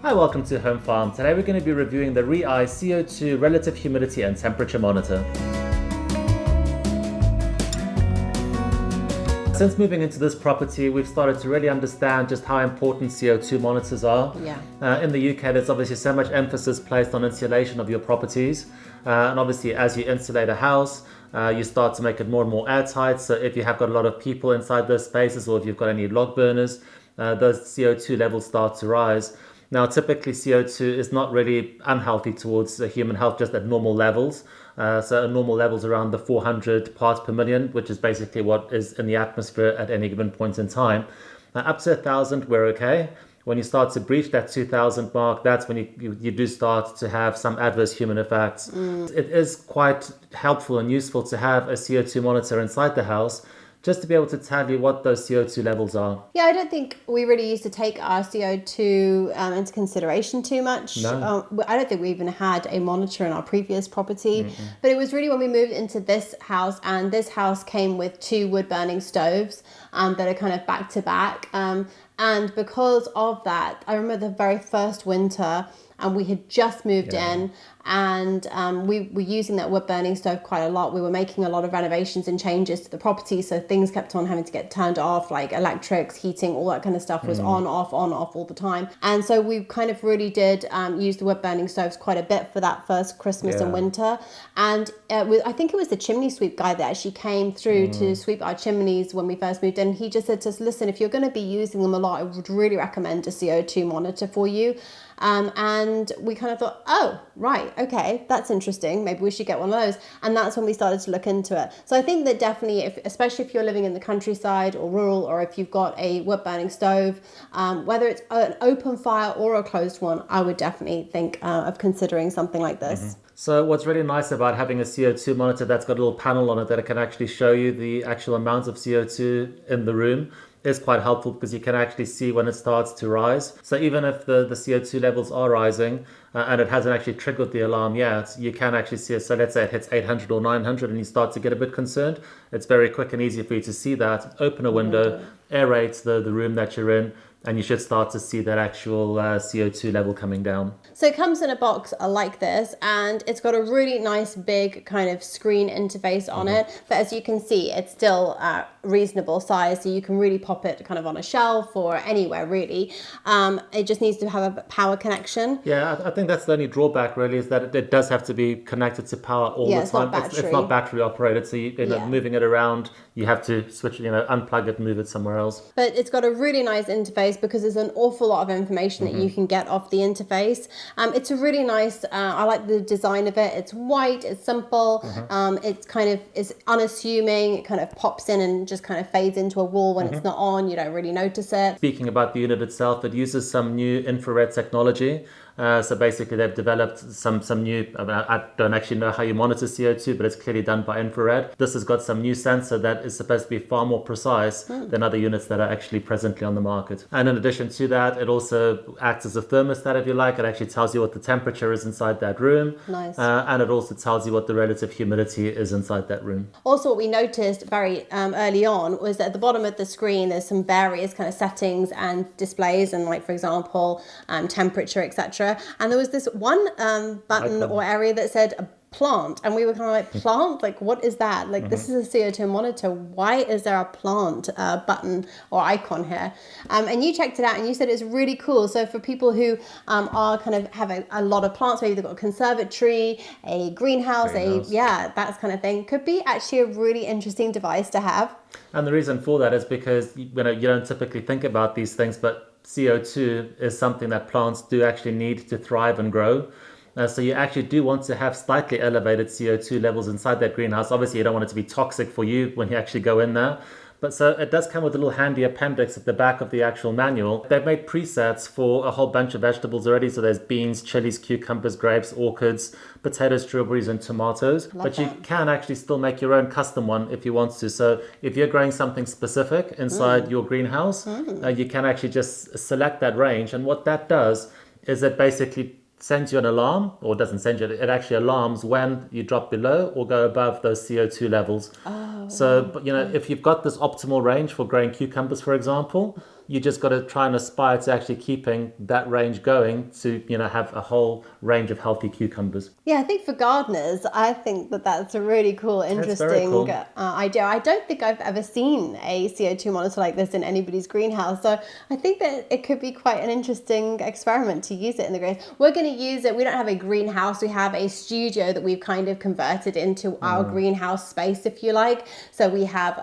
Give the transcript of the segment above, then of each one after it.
Hi, welcome to Home Farm. Today we're going to be reviewing the Riiai CO2 relative humidity and temperature monitor. Since moving into this property, we've started to really understand just how important CO2 monitors are. Yeah. In the UK, there's obviously so much emphasis placed on insulation of your properties. And obviously, as you insulate a house, you start to make it more and more airtight. So if you have got a lot of people inside those spaces, or if you've got any log burners, those CO2 levels start to rise. Now, typically CO2 is not really unhealthy towards human health, just at normal levels. So normal levels around the 400 parts per million, which is basically what is in the atmosphere at any given point in time. Up to 1,000, we're okay. When you start to breach that 2,000 mark, that's when you do start to have some adverse human effects. It is quite helpful and useful to have a CO2 monitor inside the house, just to be able to tell you what those CO2 levels are. Yeah, I don't think we really used to take our CO2 into consideration too much. No. I don't think we even had a monitor in our previous property. But it was really when we moved into this house, and this house came with 2 wood-burning stoves that are kind of back to back. And because of that, I remember the very first winter, and we had just moved in, and we were using that wood burning stove quite a lot. We were making a lot of renovations and changes to the property, so things kept on having to get turned off, like electrics, heating, all that kind of stuff was on, off all the time. And so we kind of really did use the wood burning stoves quite a bit for that first Christmas and winter. And I think it was the chimney sweep guy that actually came through to sweep our chimneys when we first moved in. He just said to us, listen, if you're going to be using them a lot, I would really recommend a CO2 monitor for you. And we kind of thought, oh, right, okay, that's interesting. Maybe we should get one of those. And that's when we started to look into it. So I think that definitely, especially if you're living in the countryside or rural, or if you've got a wood burning stove, whether it's an open fire or a closed one, I would definitely think of considering something like this. So what's really nice about having a CO2 monitor that's got a little panel on it that it can actually show you the actual amount of CO2 in the room is quite helpful, because you can actually see when it starts to rise. So even if the CO2 levels are rising and it hasn't actually triggered the alarm yet, you can actually see it. So let's say it hits 800 or 900 and you start to get a bit concerned. It's very quick and easy for you to see that. Open a window, aerate the room that you're in, and you should start to see that actual CO2 level coming down. So it comes in a box like this, and it's got a really nice big kind of screen interface on it. But as you can see, it's still reasonable size, so you can really pop it kind of on a shelf or anywhere really. It just needs to have a power connection. Yeah, I think that's the only drawback really, is that it does have to be connected to power all the time. It's not battery operated, so you know, moving it around, you have to switch, unplug it, move it somewhere else. But it's got a really nice interface, because there's an awful lot of information that you can get off the interface. It's a really nice, I like the design of it. It's white, it's simple, it's kind of is unassuming. It kind of pops in and just kind of fades into a wall when it's not on. You don't really notice it. Speaking about the unit itself, it uses some new infrared technology. So basically they've developed some new, I don't actually know how you monitor CO2, but it's clearly done by infrared. This has got some new sensor that is supposed to be far more precise than other units that are actually presently on the market. And in addition to that, it also acts as a thermostat, if you like. It actually tells you what the temperature is inside that room. Nice. And it also tells you what the relative humidity is inside that room. Also, what we noticed very early on was that at the bottom of the screen, there's some various kind of settings and displays, and like, for example, temperature, etc. And there was this one button or area that said plant, and we were kind of like, plant? Like, what is that? Like, this is a CO2 monitor. Why is there a plant button or icon here? And you checked it out, and you said it's really cool. So for people who are kind of have a lot of plants, maybe they've got a conservatory, a greenhouse, that kind of thing, could be actually a really interesting device to have. And the reason for that is because you don't typically think about these things, but CO2 is something that plants do actually need to thrive and grow. So you actually do want to have slightly elevated CO2 levels inside that greenhouse. Obviously, you don't want it to be toxic for you when you actually go in there. But so it does come with a little handy appendix at the back of the actual manual. They've made presets for a whole bunch of vegetables already. So there's beans, chilies, cucumbers, grapes, orchids, potatoes, strawberries, and tomatoes. But you can actually still make your own custom one if you want to. So if you're growing something specific inside your greenhouse, you can actually just select that range. And what that does is it basically sends you an alarm, or doesn't send you, it actually alarms when you drop below or go above those CO2 levels. So, but if you've got this optimal range for growing cucumbers, for example, You just got to try and aspire to actually keeping that range going to, have a whole range of healthy cucumbers. Yeah, I think for gardeners, I think that that's a really cool, interesting cool. idea. I don't think I've ever seen a CO2 monitor like this in anybody's greenhouse. So I think that it could be quite an interesting experiment to use it in the greenhouse. We're going to use it. We don't have a greenhouse. We have a studio that we've kind of converted into our greenhouse space, if you like. So we have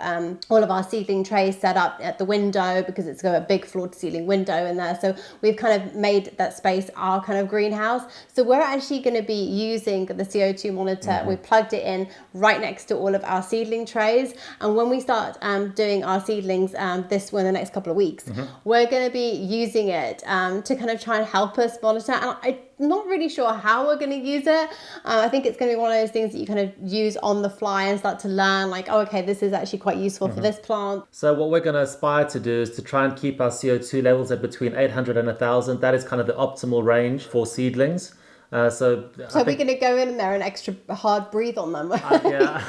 all of our seedling trays set up at the window because it's got a big floor-to-ceiling window in there. So we've kind of made that space our kind of greenhouse. So we're actually going to be using the CO2 monitor. We plugged it in right next to all of our seedling trays. And when we start doing our seedlings in the next couple of weeks, we're going to be using it to kind of try and help us monitor. And I'm not really sure how we're going to use it. I think it's going to be one of those things that you kind of use on the fly and start to learn like, oh, okay, this is actually quite useful for this plant. So what we're going to aspire to do is to try and keep our CO2 levels at between 800 and 1,000. That is kind of the optimal range for seedlings. So we're going to go in there and extra hard breathe on them. Yeah,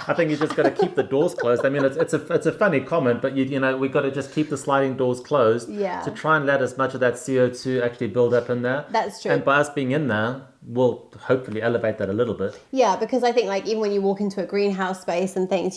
I think you just got to keep the doors closed. I mean, it's a funny comment, but we got to just keep the sliding doors closed to try and let as much of that CO2 actually build up in there. That's true. And by us being in there, we'll hopefully elevate that a little bit. Yeah, because I think like even when you walk into a greenhouse space and things,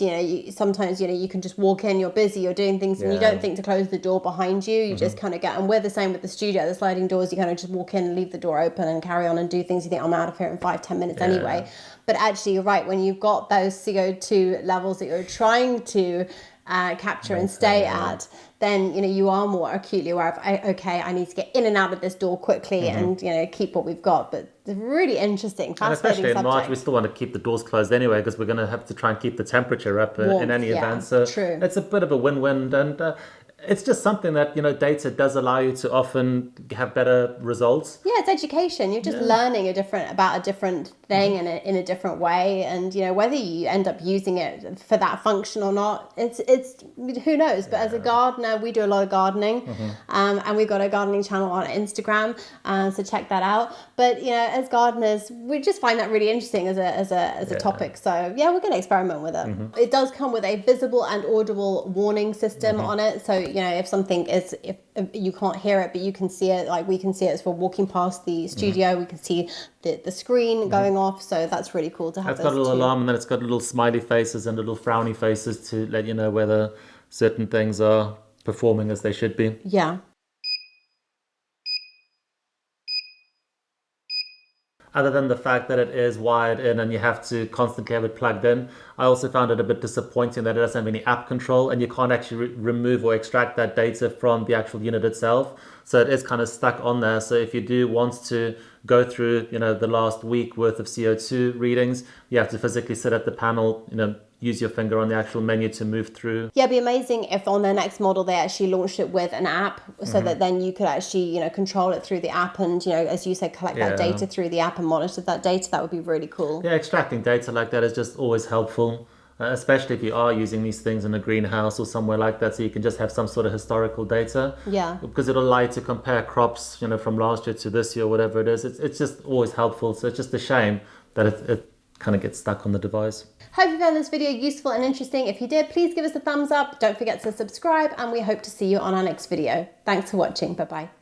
sometimes you can just walk in, you're busy, you're doing things, and you don't think to close the door behind you. You just kind of get, and we're the same with the studio, the sliding doors. You kind of just walk in and leave the door open and carry on and do things. You think, I'm out of here in 5-10 minutes anyway. But actually, you're right. When you've got those CO2 levels that you're trying to capture and stay at, then you are more acutely aware of, okay, I need to get in and out of this door quickly and keep what we've got. But it's really interesting, fascinating. And especially in subject. March, we still want to keep the doors closed anyway because we're going to have to try and keep the temperature up in any event. So true. It's a bit of a win-win, and it's just something that data does allow you to often have better results. Yeah, it's education. You're just learning about a different thing in a different way, and whether you end up using it for that function or not, it's who knows. But as a gardener, we do a lot of gardening, and we've got a gardening channel on Instagram, so check that out. But as gardeners, we just find that really interesting as a topic. So yeah, we're going to experiment with it. It does come with a visible and audible warning system on it. So if something is, if you can't hear it but you can see it, like we can see it as we're walking past the studio, we can see the screen going off. So that's really cool to have. It's got a little alarm, and then it's got little smiley faces and little frowny faces to let you know whether certain things are performing as they should be. Yeah. Other than the fact that it is wired in and you have to constantly have it plugged in, I also found it a bit disappointing that it doesn't have any app control and you can't actually remove or extract that data from the actual unit itself. So it is kind of stuck on there. So if you do want to go through, the last week worth of CO2 readings, you have to physically sit at the panel, use your finger on the actual menu to move through. Yeah, it'd be amazing if on their next model they actually launched it with an app so that then you could actually, control it through the app and, as you said, collect that data through the app and monitor that data. That would be really cool. Yeah, extracting data like that is just always helpful, especially if you are using these things in a greenhouse or somewhere like that, so you can just have some sort of historical data. Yeah. Because it'll allow you to compare crops, from last year to this year, whatever it is. It's just always helpful. So it's just a shame that it kind of gets stuck on the device. Hope you found this video useful and interesting. If you did, please give us a thumbs up. Don't forget to subscribe, and we hope to see you on our next video. Thanks for watching. Bye-bye.